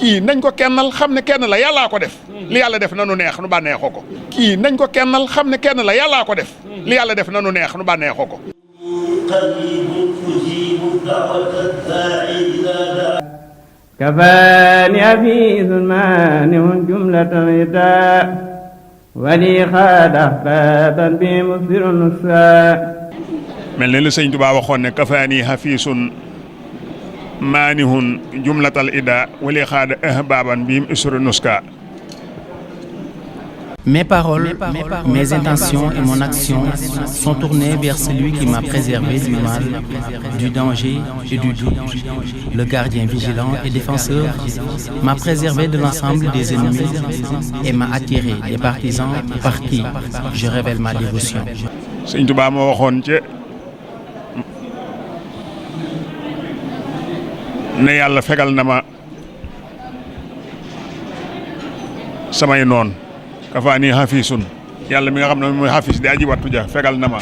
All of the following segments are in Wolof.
kii nañ ko kennal xam ne kenn la yàllaa ko def li yàlla def nanu neex nu bànneexoo ko kii nañ ko kennal xam ne kenn la yàllaa ko def li yàlla def nanu neex nu bànneexoo ko كفاني أبي ثمان جملة رداء ولي خاد أحبابا بمصير النساء mel ne la sëñ Tuubaa waxoon ne kafaani hafiisun maanihun jumlatal ida wali xaada ahbaban bim isru nuska. Mes paroles, mes intentions et mon action sont tournées vers celui qui m'a préservé du mal, du danger et du doute. Le gardien vigilant et défenseur m'a préservé de l'ensemble des ennemis et m'a attiré des partisans par qui je révèle ma dévotion. Sëñ Tuubaa moo waxoon ci ne yàlla fegal na ma samay noon kafaani hafiisun yàlla mi nga xam ne mooy hafiis di aji wattu ja fegal na ma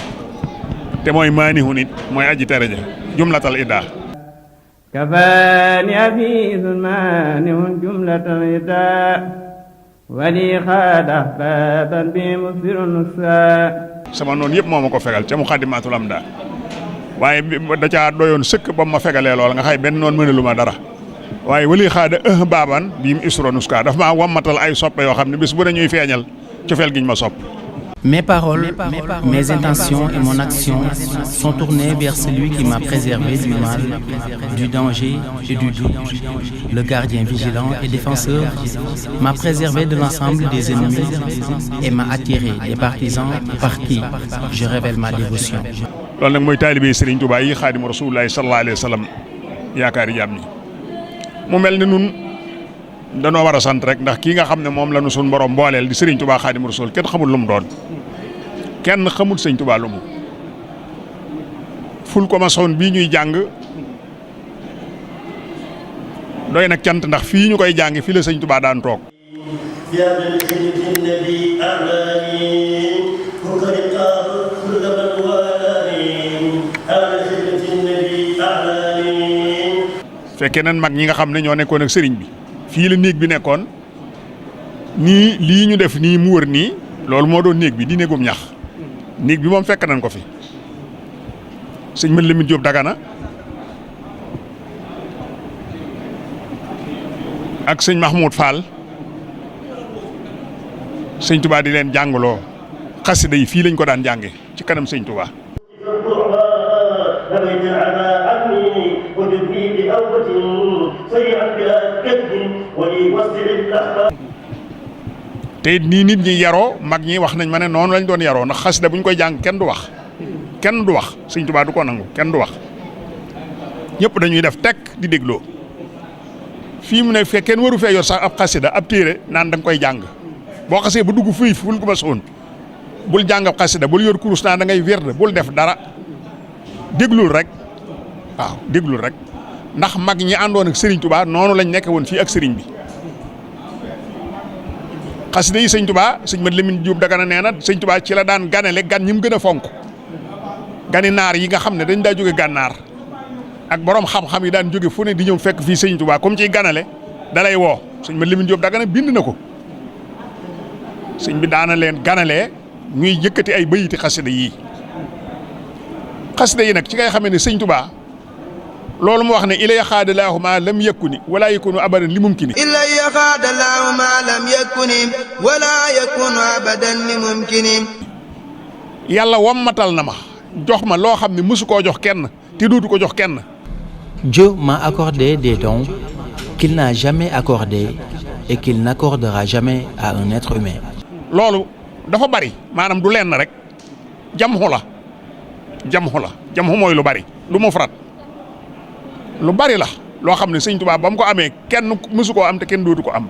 te mooy maanihu nit mooy aji tere ja jumlatal iddaa كفاني أبي ثمان جملة رداء ولي خاد أحبابا بمصير النساء sama noonu yëpp moo ma ko fegal ca Muxaddamatul Amdaa waaye da caa doyoon sëkk ba ma fegalee lool nga xay benn noonu mënalu ma dara waaye wali xaada baaban bii mu isro nuska dafa maa wammatal ay soppe yoo xam ne bis bu ne ñuy feeñal cofeel giñ ma sopp. Mes paroles, mes intentions et mon action sont tournées vers celui qui m'a préservé du mal, du danger et du doute. Le gardien vigilant et défenseur m'a préservé de l'ensemble des ennemis et m'a attiré des partisans par qui je révèle ma dévotion. loolu nag mooy taalibe Serigne Touba yi Xaadimu Rasuulullaahi sallallaahu alayhi wa sallam yaakaari jaam ñi mu mel ne nun danoo war a sant rek ndax kii nga xam ne moom la nu suñ borom booleel di Serigne Touba Xaadimu Rasuul kenn xamul lu mu doon kenn xamul Sëñ Touba lu mu ful ko ma soon bii ñuy jàng doy nag cant ndax fii ñu koy jàng fii la Sëñ Touba daan toog fekkee nan mag ñi nga xam ne ñoo nekkoon ak sëriñ bi fii la néeg bi nekkoon nii lii ñu def nii mu wër nii loolu moo doon néeg bi di néegum ñax néeg bi moom fekk nañ ko fi sëñ Mën Lamin Jóob Dagana ak sëñ Mahmoud Fall sëñ Touba di leen jàngaloo xasida yi fii lañ ko daan jànge ci kanam sëñ Touba te it nii nit ñi yaroo mag ñi wax nañ ma ne noonu lañ doon yaroo ndax xasida bu ñu koy jàng kenn du wax Sëñ Tuubaa du ko nangu kenn du wax ñëpp dañuy def tekk di dégloo fii mu ne fekk kenn waru fee yor sax ab xasida ab téere naan da nga koy jàng boo xasee ba dugg fii ful ko ma soon bul jàng ab xasida bul yor kurus naan da ngay werd bul def dara déglul rek waaw déglul rek ndax mag ñi àndoon ak Serigne Touba noonu lañ nekk woon fii ak Serigne bi xasida yi Sëñ Touba sëñ Mën Lamin Jóob Dagana nee na Sëñ Touba ci la daan ganale gan ñi mu gën a fonk gani naar yi nga xam ne dañ daa jóge gànnaar ak borom xam-xam yi daan jóge fu ne di ñëw fekk fii Sëñ Touba comme ciy ganale dalay woo sëñ Mën Lamin Jóob Dagana bind na ko sëñ bi daana leen ganalee ñuy yëkkati ay bayiti xasida yii xasida yi nag ci ngay xamee ne Sëñ Touba loolu mu wax ne ilay xaadalaahu ma lam yakuni wala yakunu abadan li mumkini ilay xaadalaahu ma lam yakuni wala yakunu abadan li mumkini yàlla wammatal na ma jox ma loo xam ne mësu koo jox kenn te dootu ko jox kenn. Dieu m'a accordé des dons qu'il n'a jamais accordés et qu'il n'accordera jamais à un être humain. loolu dafa bari maanaam du lenn rek jamxu la jamxu mooy lu bari lu mufrad lu bari la loo xam ne Sëñ Tuubaa ba mu ko amee kenn mësu koo am te kenn dootu ko am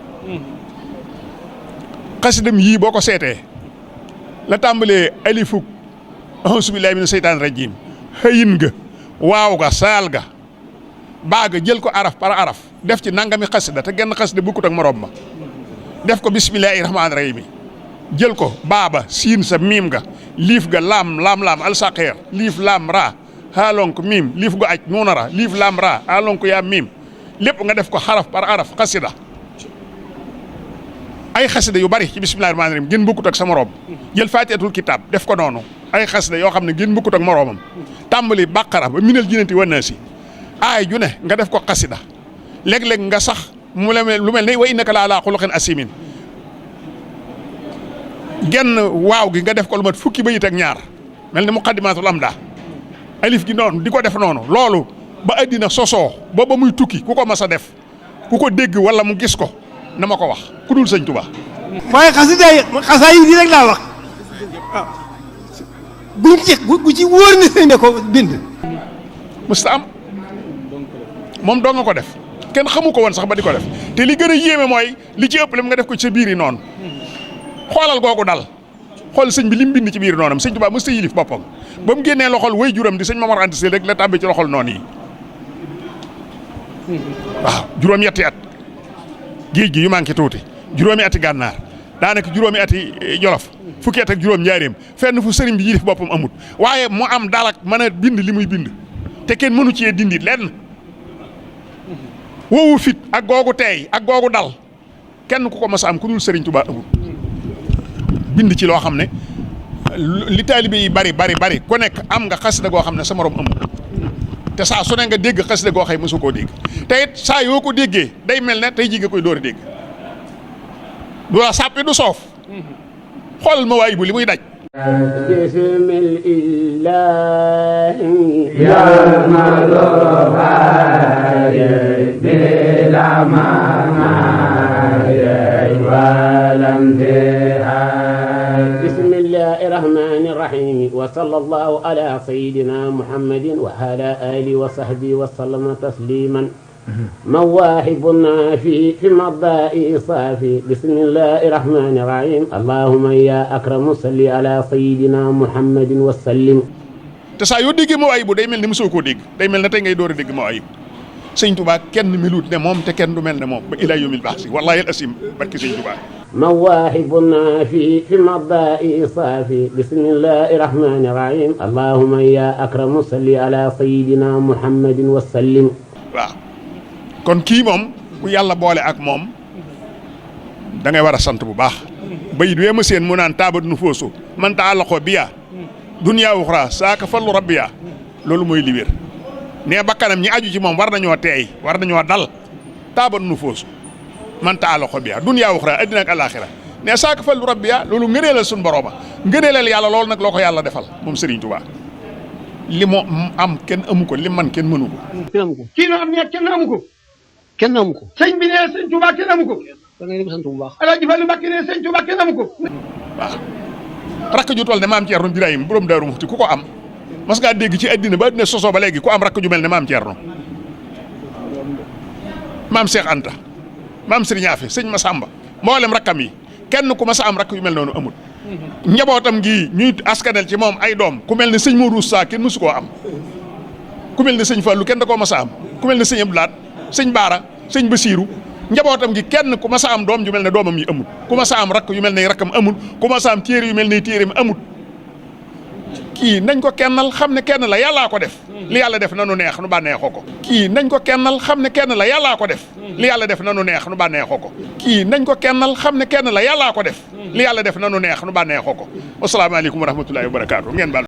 xasidam yii boo ko seetee la tàmbalee alifuk auzu billaahi mina seytaani rajiim xëyin ga waaw ga saal ga baaga jël ko araf par araf def ci nangami xasida te genn xasida bukkut ak morom ma def ko bismillaahi rahmaani rahiim jël ko baaba siin sa miim ga liif ga laam alsaqeer liif laam raa xaalonk miim liif gu aj nuunara liif laam raa xaalonk yaa miim lépp nga def ko xaraf par araf xasida ay xasida yu bari ci bismillahir rahmanir rahim gën bokkut ak sa morom jël faatihatul kitab def ko noonu ay xasida yoo xam ne gën bokkut ak moromam tàmbali bàqara ba minal jinnati wan naasi aay ju ne nga def ko xasida léeg-léeg nga sax mu lu mel ne wa innaka la ala xuluqin asimin genn waaw gi nga def ko lu mat fukki bayit ak ñaar mel ni muqaddimatul amda alif gi noonu di ko def noonu loolu ba addina sosoo ba muy tukki ku ko mas a def ku ko dégg wala mu gis ko na ma ko wax ku dul sëñ Tuubaa. waaye xasaa yi rek laa wax waaw bu ci wóor ni sëñ ne ko bind. musta am moom doo nga ko def kenn xamu ko woon sax ba di ko def te li gën a yéeme mooy li ci ëpp lim nga def ko ci sa biir yi noonu xoolal googu dal xool sëñ bi lim bind ci biir noonam sëñ Tuubaa musta yilif boppam ba mu génnee loxol way juram di sëñ Mamar Anta Sali rek la tàbbi ci loxol noonu yi waaw juróom-ñetti at géej gi yu manqué tuuti juróomi ati gànnaar daanaka juróomi ati jolof fukki at ak juróom njaareem fenn fu sëriñ bi yilif boppam amut waaye mu am dalak mën a bind li muy bind te kenn mënu cee dindi lenn woowu fit ak googu teey ak googu dal kenn ku ko mas a am ku dul sëriñ Tuubaa amut bind ci loo xam ne li taalibe yi bari ku nekk am nga xasida goo xam ne sa morom amut te saa su ne nga dégg xasida goo xëy mësu koo dégg te it saa yoo ko déggee day mel ne tey ji nga koy door a dégg du la sàppi du soof xoolal ma waay bu li muy daj bismillahi bismillahi rahmani rahim wa sallallahu ala sayyidina muhammadin wa ala alihi wa sahbihi wa sallama tasliman مواهبنا في مضاء صافي بسم الله الرحمن الرحيم اللهم يا أكرم صل على سيدنا محمد وسلم te saa yoo déggee Mawaahibu day mel ni mosoo koo dégg day mel ne tey ngay door a dégg Mawaahibu sëñ Tuubaa kenn melut ne moom te kenn du mel ne moom ba ilaa yawmil ba'si wallaahi al asim barki sëñ Tuubaa مواهبنا في مضاء صافي بسم الله الرحمن الرحيم اللهم يا أكرم صل على سيدنا محمد وسلم waaw kon kii moom ku yàlla boole ak moom da ngay war a sant bu baax bayit wee ma seen mu naan taabat nu foosu man ta'allaqa biya dunya uxra saaka fallu rabbiya loolu mooy li wér ne bakkanam ñi aju ci moom war nañoo teey war nañoo dal taabat nu foosu man ta'allaqa biya dunya uxra addina ak alaxira ne saaka fallu rabbiya loolu ngëneelal suñu borooma ngëneelal yàlla loolu nag loo ko yàlla defal moom Serigne Touba li mu am kenn amu ko li man kenn mënu ko. kii noo am ne kenn amu ko. kenn amu ko. sëñ bi nee sëñ Tuubaa kenn amu ko. da ngay dem sant bu baax. El Hadj Fallou Mbacké nee sëñ Tuubaa kenn amu ko. waaw rakk ju toll ne maam Thierno Birahim borom Daaru Muxti ku ko am mas ngaa dégg ci addina ba addina sosoo ba léegi ku am rakk ju mel ne maam Thierno maam Cheikh Anta maam Serigne Afe sëñ Massamba mboolem rakkam yi kenn ku mas a am rakk yu mel noonu amul. njabootam gi ñuy askanel ci moom ay doom ku mel ne sëñ Modou Sa kenn mësu koo am ku mel ne sëñ Fallou kenn da koo mas a am ku mel ne sëñ Abdou Lahad sëñ Baara sëñ Basiiru njabootam gi kenn ku mas a am doom ju mel ne doomam yi amul ku mas a am rakk yu mel ne rakkam amul ku mas a am téere yu mel ne téereem amul kii nañ ko kennal xam ne kenn la yàllaa ko def li yàlla def nanu neex nu bànneexoo ko kii nañ ko kennal xam ne kenn la yàllaa ko def li yàlla def nanu neex nu bànneexoo ko kii nañ ko kennal xam ne kenn la yàllaa ko def li yàlla def nanu neex nu bànneexoo ko wasalaamaaleykum wa rahmatullahi wa barakaatu ngeen baal